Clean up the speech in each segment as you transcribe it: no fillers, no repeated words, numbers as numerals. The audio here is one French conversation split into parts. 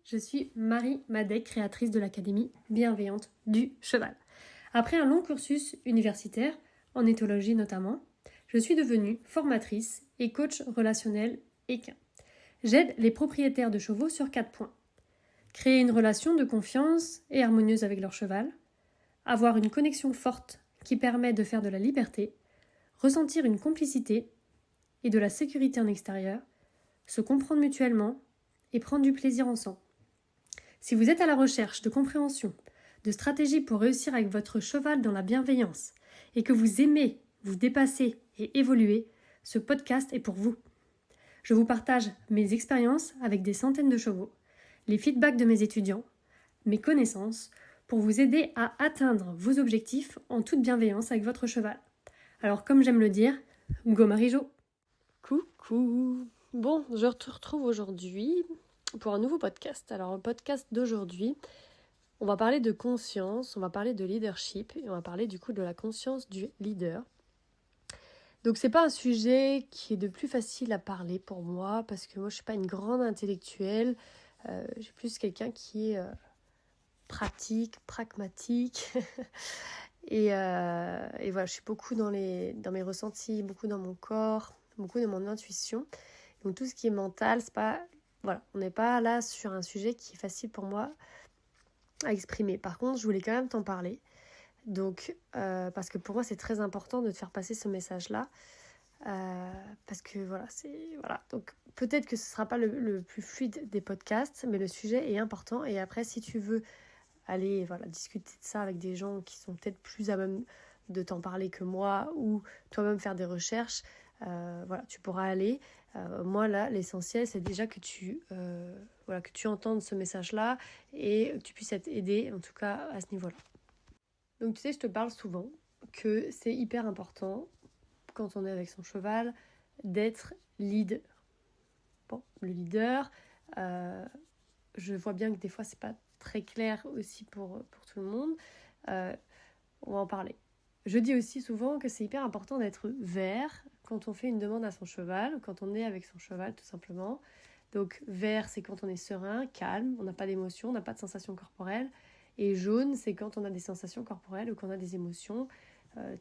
je suis Marie Madec, créatrice de l'Académie bienveillante du cheval. Après un long cursus universitaire, en éthologie notamment, je suis devenue formatrice et coach relationnel équin. J'aide les propriétaires de chevaux sur 4 points. Créer une relation de confiance et harmonieuse avec leur cheval, avoir une connexion forte qui permet de faire de la liberté, ressentir une complicité et de la sécurité en extérieur, se comprendre mutuellement et prendre du plaisir ensemble. Si vous êtes à la recherche de compréhension, de stratégies pour réussir avec votre cheval dans la bienveillance et que vous aimez vous dépasser et évoluer, ce podcast est pour vous. Je vous partage mes expériences avec des centaines de chevaux, les feedbacks de mes étudiants, mes connaissances pour vous aider à atteindre vos objectifs en toute bienveillance avec votre cheval. Alors comme j'aime le dire, go Marie-Jo! Coucou! Bon, je te retrouve aujourd'hui pour un nouveau podcast. Alors le podcast d'aujourd'hui, on va parler de conscience, on va parler de leadership et on va parler du coup de la conscience du leader. Donc c'est pas un sujet qui est de plus facile à parler pour moi parce que moi je suis pas une grande intellectuelle, j'ai plus quelqu'un qui est pratique, pragmatique et voilà, je suis beaucoup dans mes ressentis, beaucoup dans mon corps, beaucoup dans mon intuition. Donc tout ce qui est mental, c'est pas, voilà, on n'est pas là sur un sujet qui est facile pour moi à exprimer. Par contre, je voulais quand même t'en parler. Donc, parce que pour moi, c'est très important de te faire passer ce message-là. Parce que voilà. Donc, peut-être que ce ne sera pas le plus fluide des podcasts, mais le sujet est important. Et après, si tu veux aller discuter de ça avec des gens qui sont peut-être plus à même de t'en parler que moi, ou toi-même faire des recherches, tu pourras aller. Moi, là, l'essentiel, c'est déjà que tu entendes ce message-là et que tu puisses être aidé, en tout cas, à ce niveau-là. Donc, tu sais, je te parle souvent que c'est hyper important, quand on est avec son cheval, d'être leader. Bon, le leader, je vois bien que des fois, c'est pas très clair aussi pour tout le monde. On va en parler. Je dis aussi souvent que c'est hyper important d'être vert quand on fait une demande à son cheval, quand on est avec son cheval tout simplement. Donc vert, c'est quand on est serein, calme, on n'a pas d'émotion, on n'a pas de sensations corporelles. Et jaune, c'est quand on a des sensations corporelles ou qu'on a des émotions,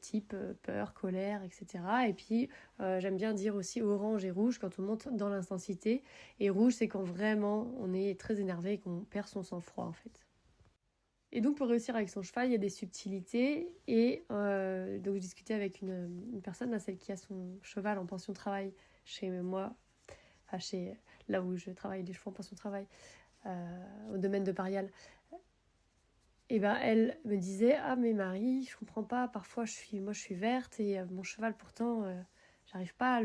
type peur, colère, etc. Et puis j'aime bien dire aussi orange et rouge quand on monte dans l'intensité. Et rouge, c'est quand vraiment on est très énervé et qu'on perd son sang-froid en fait. Et donc pour réussir avec son cheval, il y a des subtilités. Et donc je discutais avec une personne, là, celle qui a son cheval en pension de travail chez moi, chez là où je travaille les chevaux en pension de travail, au domaine de Parial. Et ben elle me disait « Ah mais Marie, je comprends pas, parfois je suis verte et mon cheval pourtant, j'arrive pas à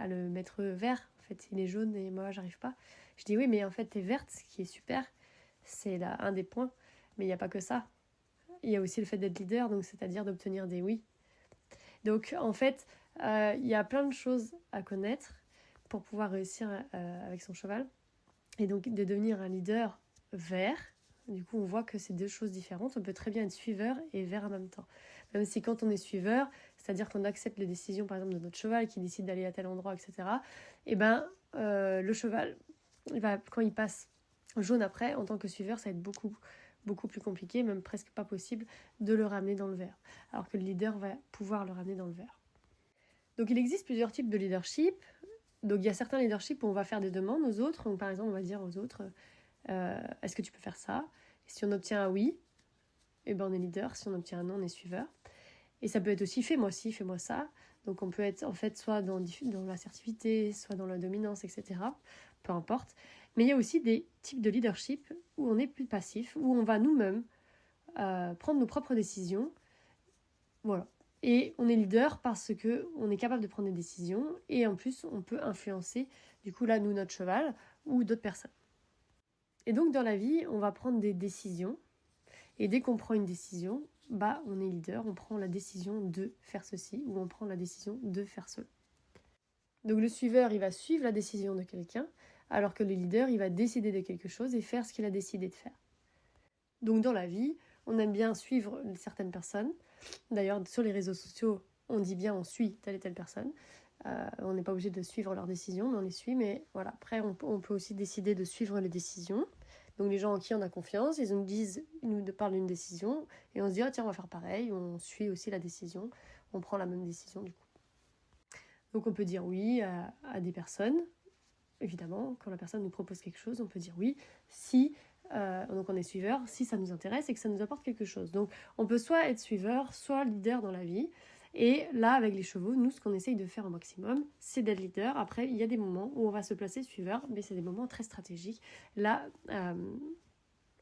le mettre vert. En fait, il est jaune et moi j'arrive pas. » Je dis « Oui mais en fait t'es verte, ce qui est super, c'est là un des points. Mais il n'y a pas que ça. Il y a aussi le fait d'être leader, donc c'est-à-dire d'obtenir des oui. Donc en fait, il y a plein de choses à connaître pour pouvoir réussir avec son cheval. Et donc de devenir un leader vert, du coup on voit que c'est deux choses différentes. On peut très bien être suiveur et vert en même temps. Même si quand on est suiveur, c'est-à-dire qu'on accepte les décisions par exemple de notre cheval qui décide d'aller à tel endroit, etc. Et ben le cheval, quand il passe jaune après, en tant que suiveur, ça va être beaucoup plus compliqué, même presque pas possible, de le ramener dans le vert. Alors que le leader va pouvoir le ramener dans le vert. Donc il existe plusieurs types de leadership. Donc il y a certains leaderships où on va faire des demandes aux autres. Donc, par exemple, on va dire aux autres, est-ce que tu peux faire ça ? Et si on obtient un oui, eh ben on est leader. Si on obtient un non, on est suiveur. Et ça peut être aussi fais-moi ci, fais-moi ça. Donc on peut être en fait soit dans l'assertivité, soit dans la dominance, etc. Peu importe. Mais il y a aussi des types de leadership où on est plus passif, où on va nous-mêmes prendre nos propres décisions. Voilà. Et on est leader parce qu'on est capable de prendre des décisions et en plus on peut influencer, du coup là, nous, notre cheval ou d'autres personnes. Et donc dans la vie, on va prendre des décisions et dès qu'on prend une décision, on est leader, on prend la décision de faire ceci ou on prend la décision de faire cela. Donc le suiveur, il va suivre la décision de quelqu'un alors que le leader, il va décider de quelque chose et faire ce qu'il a décidé de faire. Donc dans la vie, on aime bien suivre certaines personnes. D'ailleurs, sur les réseaux sociaux, on dit bien on suit telle et telle personne. On n'est pas obligé de suivre leurs décisions, mais on les suit. Mais voilà, après, on peut aussi décider de suivre les décisions. Donc les gens en qui on a confiance, ils nous parlent d'une décision, et on se dit, ah, tiens, on va faire pareil, on suit aussi la décision, on prend la même décision du coup. Donc on peut dire oui à des personnes, évidemment, quand la personne nous propose quelque chose, on peut dire oui, si, donc on est suiveur, si ça nous intéresse et que ça nous apporte quelque chose. Donc on peut soit être suiveur, soit leader dans la vie. Et là, avec les chevaux, nous, ce qu'on essaye de faire au maximum, c'est d'être leader. Après, il y a des moments où on va se placer suiveur, mais c'est des moments très stratégiques. Là,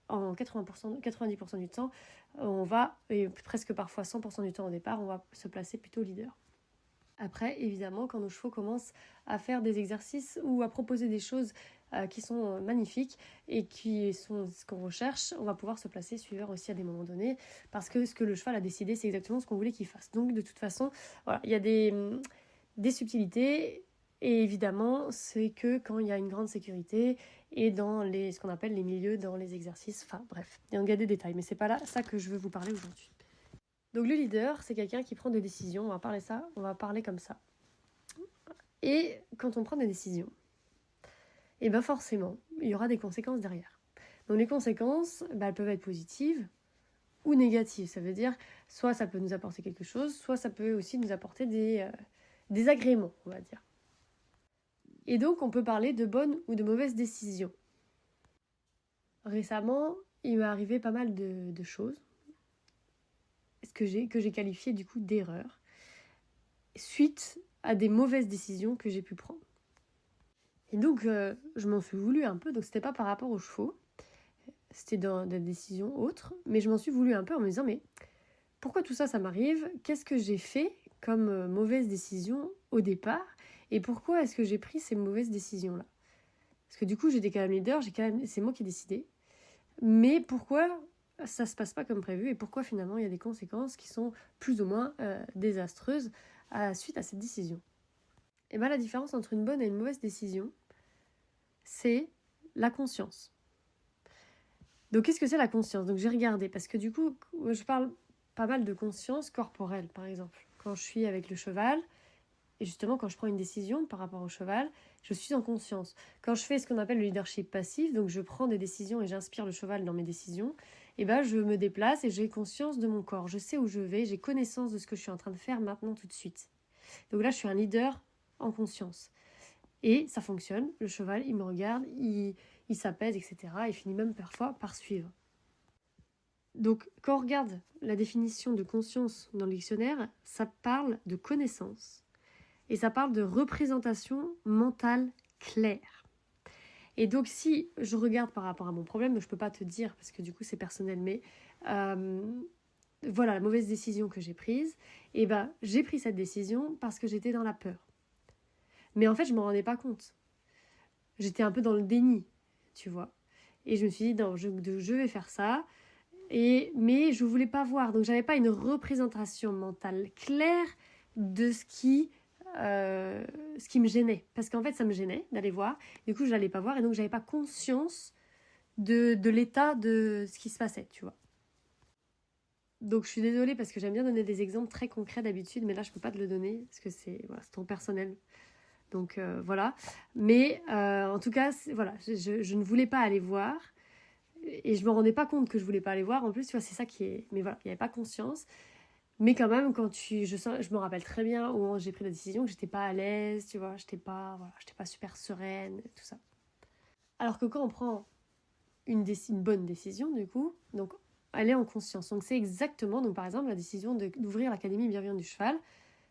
en 90% du temps, on va, et presque parfois 100% du temps au départ, on va se placer plutôt leader. Après, évidemment, quand nos chevaux commencent à faire des exercices ou à proposer des choses qui sont magnifiques et qui sont ce qu'on recherche, on va pouvoir se placer suiveur aussi à des moments donnés, parce que ce que le cheval a décidé, c'est exactement ce qu'on voulait qu'il fasse. Donc de toute façon, voilà, il y a des subtilités, et évidemment, c'est que quand il y a une grande sécurité et dans ce qu'on appelle les milieux, dans les exercices, enfin bref, il y a des détails, mais c'est pas là ça que je veux vous parler aujourd'hui. Donc le leader, c'est quelqu'un qui prend des décisions, on va parler comme ça. Et quand on prend des décisions, et bien forcément, il y aura des conséquences derrière. Donc les conséquences, elles peuvent être positives ou négatives. Ça veut dire, soit ça peut nous apporter quelque chose, soit ça peut aussi nous apporter des agréments, on va dire. Et donc on peut parler de bonnes ou de mauvaises décisions. Récemment, il m'est arrivé pas mal de choses que j'ai qualifié du coup d'erreurs suite à des mauvaises décisions que j'ai pu prendre. Et donc je m'en suis voulu un peu, donc c'était pas par rapport aux chevaux, c'était dans des décisions autres, mais je m'en suis voulu un peu en me disant mais pourquoi tout ça m'arrive ? Qu'est-ce que j'ai fait comme mauvaise décision au départ ? Et pourquoi est-ce que j'ai pris ces mauvaises décisions-là ? Parce que du coup j'étais quand même leader, c'est moi qui ai décidé, mais pourquoi ça se passe pas comme prévu et pourquoi finalement il y a des conséquences qui sont plus ou moins désastreuses suite à cette décision. Et bien la différence entre une bonne et une mauvaise décision, c'est la conscience. Donc qu'est-ce que c'est la conscience ? Donc j'ai regardé, parce que du coup je parle pas mal de conscience corporelle par exemple. Quand je suis avec le cheval, et justement quand je prends une décision par rapport au cheval, je suis en conscience. Quand je fais ce qu'on appelle le leadership passif, donc je prends des décisions et j'inspire le cheval dans mes décisions, et ben je me déplace et j'ai conscience de mon corps. Je sais où je vais, j'ai connaissance de ce que je suis en train de faire maintenant tout de suite. Donc là je suis un leader en conscience. Et ça fonctionne, le cheval il me regarde, il s'apaise, etc. Il finit même parfois par suivre. Donc quand on regarde la définition de conscience dans le dictionnaire, ça parle de connaissance. Et ça parle de représentation mentale claire. Et donc si je regarde par rapport à mon problème, je ne peux pas te dire parce que du coup c'est personnel, mais voilà la mauvaise décision que j'ai prise, et ben j'ai pris cette décision parce que j'étais dans la peur. Mais en fait je ne m'en rendais pas compte. J'étais un peu dans le déni, tu vois. Et je me suis dit non, je vais faire ça, mais je ne voulais pas voir. Donc je n'avais pas une représentation mentale claire de ce qui me gênait, parce qu'en fait ça me gênait d'aller voir, du coup je n'allais pas voir et donc j'avais pas conscience de l'état de ce qui se passait, tu vois. Donc je suis désolée parce que j'aime bien donner des exemples très concrets d'habitude, mais là je peux pas te le donner parce que c'est ton personnel, donc voilà, mais en tout cas voilà, je ne voulais pas aller voir et je me rendais pas compte que je voulais pas aller voir en plus, tu vois, c'est ça qui est, mais voilà, il n'y avait pas conscience. Mais quand même, je me rappelle très bien où j'ai pris la décision que j'étais pas à l'aise, tu vois, j'étais pas super sereine, tout ça. Alors que quand on prend une bonne décision, du coup, donc elle est en conscience. Donc c'est exactement, donc par exemple, la décision d'ouvrir l'Académie Bienveillante du Cheval,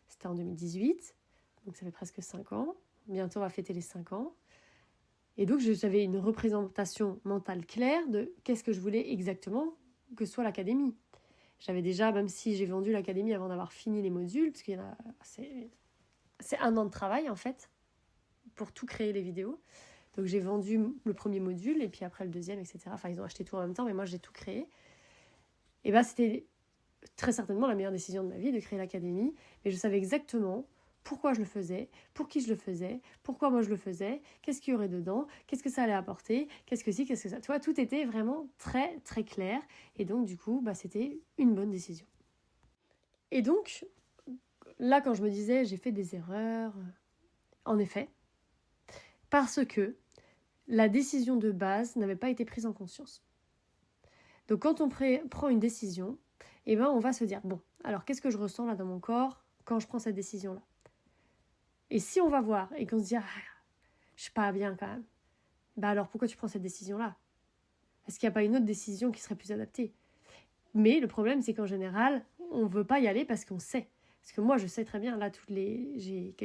c'était en 2018, donc ça fait presque 5 ans. Bientôt on va fêter les 5 ans. Et donc j'avais une représentation mentale claire de qu'est-ce que je voulais exactement que soit l'Académie. J'avais déjà, même si j'ai vendu l'académie avant d'avoir fini les modules, parce qu'il y en a, c'est 1 an de travail en fait, pour tout créer les vidéos. Donc j'ai vendu le premier module, et puis après le deuxième, etc. Enfin, ils ont acheté tout en même temps, mais moi j'ai tout créé. Et bien c'était très certainement la meilleure décision de ma vie de créer l'académie, mais je savais exactement pourquoi je le faisais, pour qui je le faisais, pourquoi moi je le faisais, qu'est-ce qu'il y aurait dedans, qu'est-ce que ça allait apporter, qu'est-ce que ça... Tu vois, tout était vraiment très très clair, et donc du coup, c'était une bonne décision. Et donc, là quand je me disais, j'ai fait des erreurs, En effet, parce que la décision de base n'avait pas été prise en conscience. Donc quand on prend une décision, eh ben on va se dire, bon, alors qu'est-ce que je ressens là dans mon corps quand je prends cette décision-là? Et si on va voir et qu'on se dit, je suis pas bien quand même, bah alors pourquoi tu prends cette décision-là? Est-ce qu'il n'y a pas une autre décision qui serait plus adaptée? Mais le problème, c'est qu'en général, on ne veut pas y aller parce qu'on sait. Parce que moi, je sais très bien, là, j'ai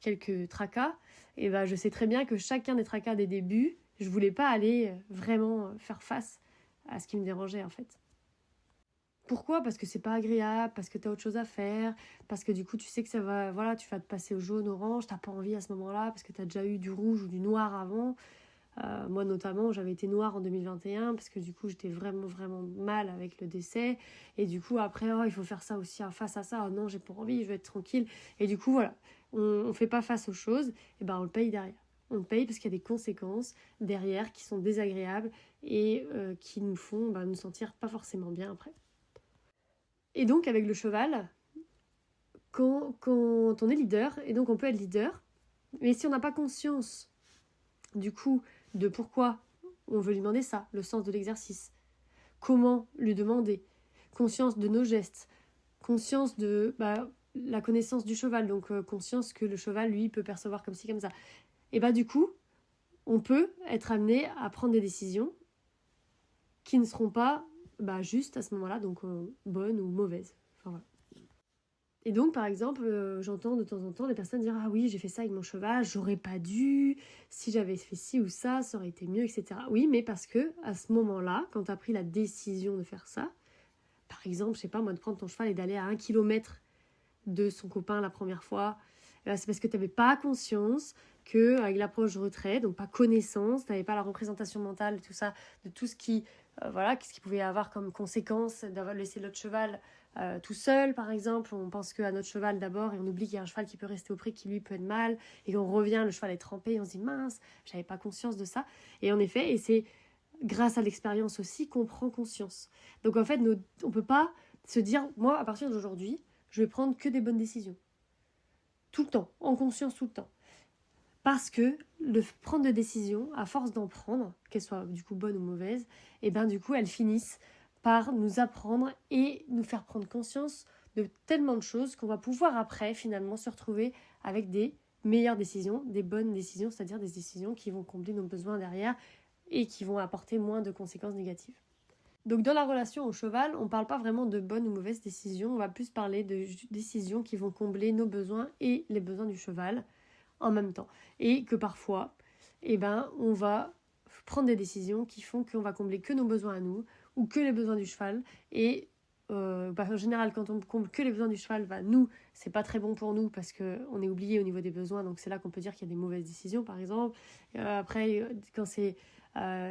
quelques tracas, et ben, je sais très bien que chacun des tracas des débuts, je ne voulais pas aller vraiment faire face à ce qui me dérangeait, en fait. Pourquoi? Parce que c'est pas agréable, parce que tu as autre chose à faire, parce que du coup, tu sais que ça va, voilà, tu vas te passer au jaune, orange, tu n'as pas envie à ce moment-là, parce que tu as déjà eu du rouge ou du noir avant. Moi notamment, j'avais été noire en 2021 parce que du coup j'étais vraiment vraiment mal avec le décès, et du coup après il faut faire ça aussi face à ça, oh non j'ai pas envie, je veux être tranquille, et du coup voilà, on fait pas face aux choses, et ben on le paye derrière, on le paye parce qu'il y a des conséquences derrière qui sont désagréables et qui nous font nous sentir pas forcément bien après. Et donc avec le cheval, quand on est leader, et donc on peut être leader, mais si on n'a pas conscience du coup de pourquoi on veut lui demander ça, le sens de l'exercice, comment lui demander, conscience de nos gestes, conscience de la connaissance du cheval, donc conscience que le cheval lui peut percevoir comme ci comme ça, et du coup on peut être amené à prendre des décisions qui ne seront pas justes à ce moment-là, donc bonnes ou mauvaises. Enfin, voilà. Et donc, par exemple, j'entends de temps en temps des personnes dire « Ah oui, j'ai fait ça avec mon cheval, j'aurais pas dû, si j'avais fait ci ou ça aurait été mieux, etc. » Oui, mais parce que à ce moment-là, quand tu as pris la décision de faire ça, par exemple, je sais pas moi, de prendre ton cheval et d'aller à 1 kilomètre de son copain la première fois, c'est parce que tu n'avais pas conscience qu'avec l'approche de retrait, donc pas connaissance, tu n'avais pas la représentation mentale, tout ça, de tout ce qui, qu'est-ce qui pouvait avoir comme conséquence d'avoir laissé l'autre cheval tout seul, par exemple. On pense qu'à notre cheval d'abord et on oublie qu'il y a un cheval qui peut rester au pré, qui lui peut être mal, et on revient, le cheval est trempé et on se dit mince, j'avais pas conscience de ça. Et en effet, et c'est grâce à l'expérience aussi qu'on prend conscience. Donc en fait, on peut pas se dire, moi à partir d'aujourd'hui, je vais prendre que des bonnes décisions. Tout le temps, en conscience tout le temps. Parce que le prendre de décisions, à force d'en prendre, qu'elles soient du coup bonnes ou mauvaises, et du coup elles finissent par nous apprendre et nous faire prendre conscience de tellement de choses qu'on va pouvoir après finalement se retrouver avec des meilleures décisions, des bonnes décisions, c'est-à-dire des décisions qui vont combler nos besoins derrière et qui vont apporter moins de conséquences négatives. Donc dans la relation au cheval, on ne parle pas vraiment de bonnes ou mauvaises décisions, on va plus parler de décisions qui vont combler nos besoins et les besoins du cheval en même temps. Et que parfois, on va prendre des décisions qui font qu'on va combler que nos besoins à nous ou que les besoins du cheval. Et en général, quand on comble que les besoins du cheval, nous, c'est pas très bon pour nous parce qu'on est oublié au niveau des besoins. Donc c'est là qu'on peut dire qu'il y a des mauvaises décisions, par exemple. Après, quand c'est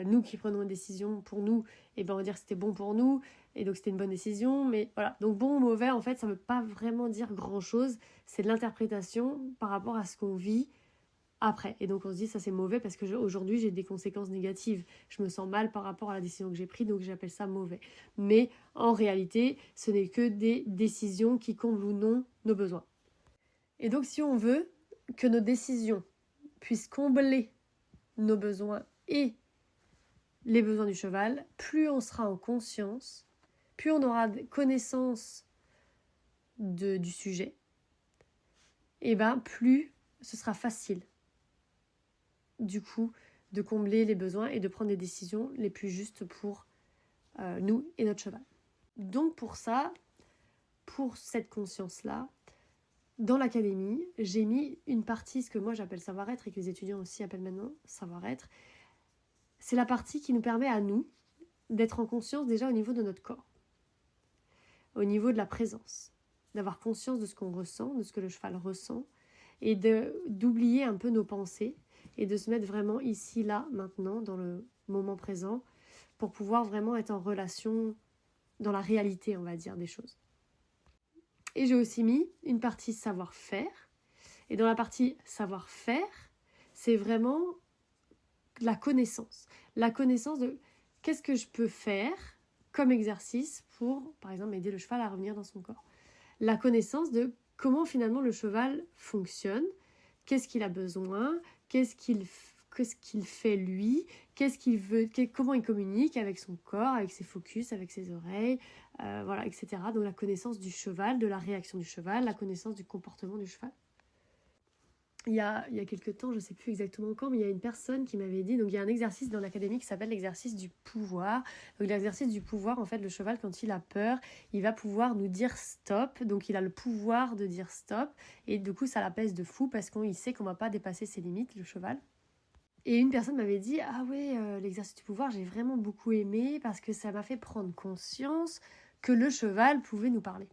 nous qui prenons une décision pour nous, on va dire que c'était bon pour nous et donc c'était une bonne décision, mais voilà, donc bon ou mauvais en fait ça veut pas vraiment dire grand chose, c'est de l'interprétation par rapport à ce qu'on vit après, et donc on se dit ça c'est mauvais parce que aujourd'hui j'ai des conséquences négatives, je me sens mal par rapport à la décision que j'ai prise, donc j'appelle ça mauvais, mais en réalité ce n'est que des décisions qui comblent ou non nos besoins. Et donc si on veut que nos décisions puissent combler nos besoins et les besoins du cheval, plus on sera en conscience, plus on aura connaissance du sujet, et plus ce sera facile du coup de combler les besoins et de prendre des décisions les plus justes pour nous et notre cheval. Donc pour ça, pour cette conscience-là, dans l'académie, j'ai mis une partie, ce que moi j'appelle savoir-être et que les étudiants aussi appellent maintenant savoir-être. C'est la partie qui nous permet à nous d'être en conscience déjà au niveau de notre corps, au niveau de la présence, d'avoir conscience de ce qu'on ressent, de ce que le cheval ressent, et d'oublier un peu nos pensées et de se mettre vraiment ici, là, maintenant, dans le moment présent, pour pouvoir vraiment être en relation dans la réalité, on va dire, des choses. Et j'ai aussi mis une partie savoir-faire, et dans la partie savoir-faire, c'est vraiment la connaissance de qu'est-ce que je peux faire comme exercice pour, par exemple, aider le cheval à revenir dans son corps. La connaissance de comment finalement le cheval fonctionne, qu'est-ce qu'il a besoin, qu'est-ce qu'il fait lui, qu'est-ce qu'il veut, comment il communique avec son corps, avec ses focus, avec ses oreilles, voilà, etc. Donc la connaissance du cheval, de la réaction du cheval, la connaissance du comportement du cheval. Il y a quelques temps, je ne sais plus exactement quand, mais il y a une personne qui m'avait dit, donc il y a un exercice dans l'académie qui s'appelle l'exercice du pouvoir. Donc l'exercice du pouvoir, en fait, le cheval, quand il a peur, il va pouvoir nous dire stop. Donc il a le pouvoir de dire stop. Et du coup, ça l'apaise de fou parce qu'il sait qu'on ne va pas dépasser ses limites, le cheval. Et une personne m'avait dit, ah ouais, l'exercice du pouvoir, j'ai vraiment beaucoup aimé parce que ça m'a fait prendre conscience que le cheval pouvait nous parler.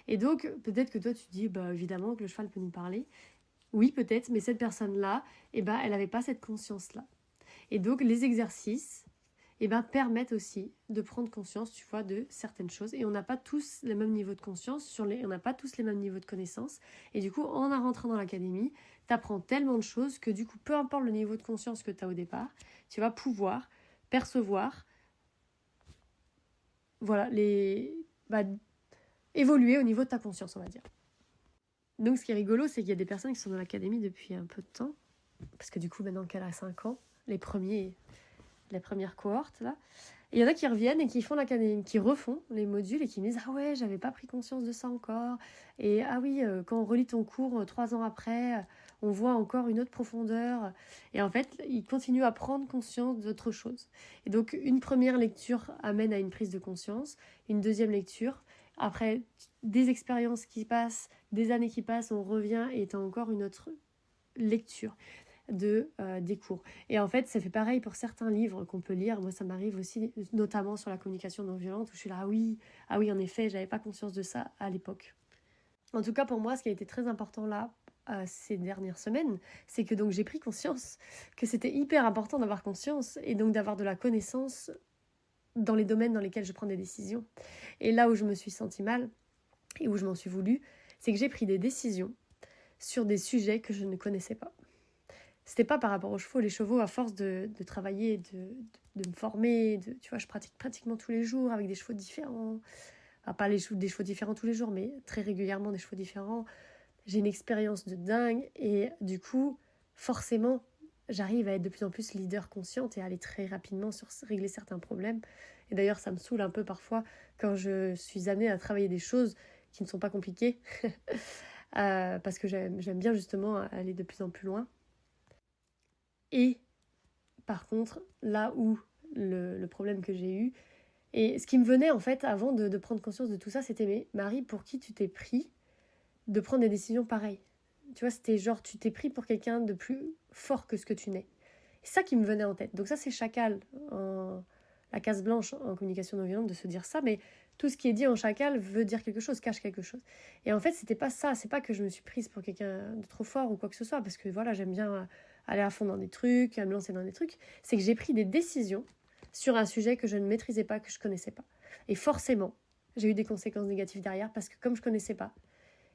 Et donc, peut-être que toi, tu dis, bah évidemment que le cheval peut nous parler. Oui, peut-être, mais cette personne-là, elle n'avait pas cette conscience-là. Et donc, les exercices, permettent aussi de prendre conscience, tu vois, de certaines choses. Et on n'a pas tous le même niveau de conscience, on n'a pas tous les mêmes niveaux de connaissances. Et du coup, en rentrant dans l'académie, tu apprends tellement de choses que du coup, peu importe le niveau de conscience que tu as au départ, tu vas pouvoir percevoir, voilà, évoluer au niveau de ta conscience, on va dire. Donc, ce qui est rigolo, c'est qu'il y a des personnes qui sont dans l'académie depuis un peu de temps, parce que du coup, maintenant qu'elle a 5 ans, les premières cohortes, là, et il y en a qui reviennent et qui font l'académie, qui refont les modules et qui me disent « Ah ouais, j'avais pas pris conscience de ça encore. » Et « Ah oui, quand on relit ton cours 3 ans après, on voit encore une autre profondeur. » Et en fait, ils continuent à prendre conscience d'autre chose. Et donc, une première lecture amène à une prise de conscience, une deuxième lecture, après des expériences qui passent, des années qui passent, on revient et t'as encore une autre lecture des cours. Et en fait, ça fait pareil pour certains livres qu'on peut lire. Moi, ça m'arrive aussi, notamment sur la communication non violente, où je suis là, ah oui, en effet, j'avais pas conscience de ça à l'époque. En tout cas, pour moi, ce qui a été très important là, ces dernières semaines, c'est que donc j'ai pris conscience que c'était hyper important d'avoir conscience et donc d'avoir de la connaissance dans les domaines dans lesquels je prends des décisions. Et là où je me suis sentie mal et où je m'en suis voulu, c'est que j'ai pris des décisions sur des sujets que je ne connaissais pas. C'était pas par rapport aux chevaux. Les chevaux, à force de travailler, de me former, tu vois, je pratique pratiquement tous les jours avec des chevaux différents. Enfin, pas des chevaux différents tous les jours, mais très régulièrement des chevaux différents. J'ai une expérience de dingue et du coup, forcément, j'arrive à être de plus en plus leader consciente et à aller très rapidement sur régler certains problèmes. Et d'ailleurs, ça me saoule un peu parfois quand je suis amenée à travailler des choses qui ne sont pas compliquées parce que j'aime bien justement aller de plus en plus loin. Et par contre, là où le problème que j'ai eu, et ce qui me venait en fait avant de prendre conscience de tout ça, c'était mais Marie, pour qui tu t'es pris de prendre des décisions pareilles? Tu vois, c'était genre tu t'es pris pour quelqu'un de plus fort que ce que tu n'es. C'est ça qui me venait en tête. Donc ça, c'est chacal, la case blanche en communication non violente de se dire ça, mais tout ce qui est dit en chacal veut dire quelque chose, cache quelque chose. Et en fait, c'était pas ça. C'est pas que je me suis prise pour quelqu'un de trop fort ou quoi que ce soit, parce que voilà, j'aime bien aller à fond dans des trucs, à me lancer dans des trucs. C'est que j'ai pris des décisions sur un sujet que je ne maîtrisais pas, que je connaissais pas. Et forcément, j'ai eu des conséquences négatives derrière, parce que comme je connaissais pas,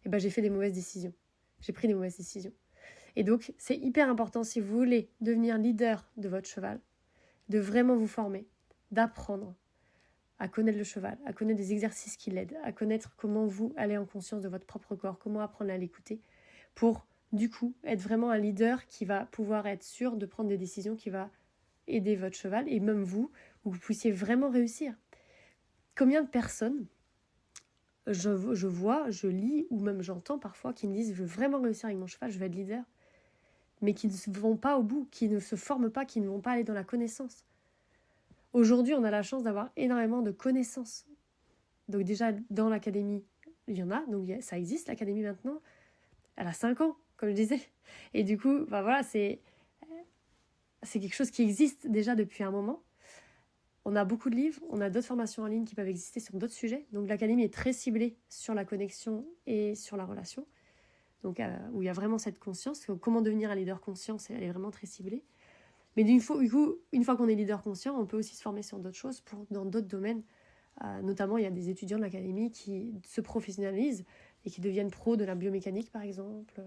j'ai fait des mauvaises décisions. J'ai pris des mauvaises décisions. Et donc, c'est hyper important si vous voulez devenir leader de votre cheval, de vraiment vous former, d'apprendre à connaître le cheval, à connaître des exercices qui l'aident, à connaître comment vous allez en conscience de votre propre corps, comment apprendre à l'écouter, pour, du coup, être vraiment un leader qui va pouvoir être sûr de prendre des décisions qui va aider votre cheval, et même vous, où vous puissiez vraiment réussir. Combien de personnes je vois, je lis, ou même j'entends parfois qui me disent « je veux vraiment réussir avec mon cheval, je veux être leader », mais qui ne vont pas au bout, qui ne se forment pas, qui ne vont pas aller dans la connaissance. Aujourd'hui, on a la chance d'avoir énormément de connaissances. Donc déjà, dans l'académie, il y en a, donc ça existe, l'académie maintenant. Elle a 5 ans, comme je disais. Et du coup, voilà, c'est quelque chose qui existe déjà depuis un moment. On a beaucoup de livres, on a d'autres formations en ligne qui peuvent exister sur d'autres sujets. Donc l'académie est très ciblée sur la connexion et sur la relation. Donc où il y a vraiment cette conscience. Comment devenir un leader conscient, elle est vraiment très ciblée. Mais une fois qu'on est leader conscient, on peut aussi se former sur d'autres choses, dans d'autres domaines. Notamment, il y a des étudiants de l'académie qui se professionnalisent et qui deviennent pros de la biomécanique, par exemple,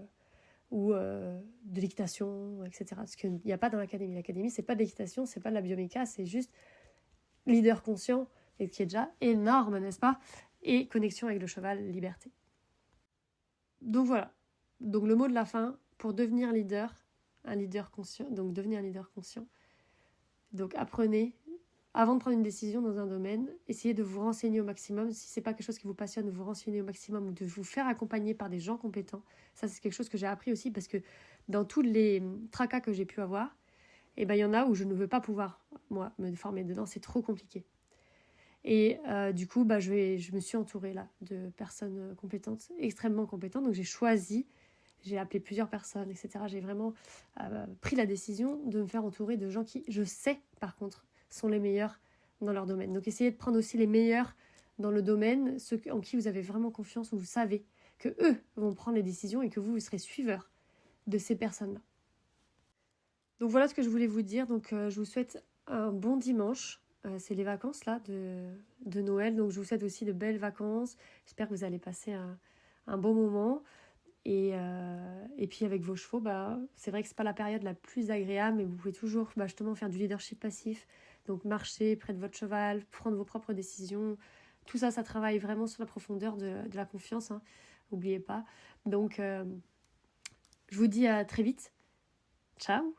ou de l'équitation, etc. Parce qu'il n'y a pas dans l'académie. L'académie, c'est pas de l'équitation, c'est pas de la bioméca, c'est juste leader conscient, et qui est déjà énorme, n'est-ce pas? Et connexion avec le cheval, liberté. Donc voilà. Donc le mot de la fin, pour devenir un leader conscient, donc devenir un leader conscient. Donc apprenez, avant de prendre une décision dans un domaine, essayez de vous renseigner au maximum. Si c'est pas quelque chose qui vous passionne, de vous renseigner au maximum ou de vous faire accompagner par des gens compétents. Ça, c'est quelque chose que j'ai appris aussi parce que dans tous les tracas que j'ai pu avoir, il y en a où je ne veux pas pouvoir, moi, me former dedans. C'est trop compliqué. Et du coup, je me suis entourée là de personnes compétentes, extrêmement compétentes. Donc j'ai appelé plusieurs personnes, etc. J'ai vraiment pris la décision de me faire entourer de gens qui, je sais, par contre, sont les meilleurs dans leur domaine. Donc essayez de prendre aussi les meilleurs dans le domaine, ceux en qui vous avez vraiment confiance, où vous savez que eux vont prendre les décisions et que vous serez suiveur de ces personnes-là. Donc voilà ce que je voulais vous dire. Donc je vous souhaite un bon dimanche. C'est les vacances là de Noël, donc je vous souhaite aussi de belles vacances. J'espère que vous allez passer un bon moment. Et puis avec vos chevaux, c'est vrai que c'est pas la période la plus agréable, mais vous pouvez toujours justement faire du leadership passif. Donc marcher près de votre cheval, prendre vos propres décisions. Tout ça, ça travaille vraiment sur la profondeur de la confiance. Hein. N'oubliez pas. Donc je vous dis à très vite. Ciao!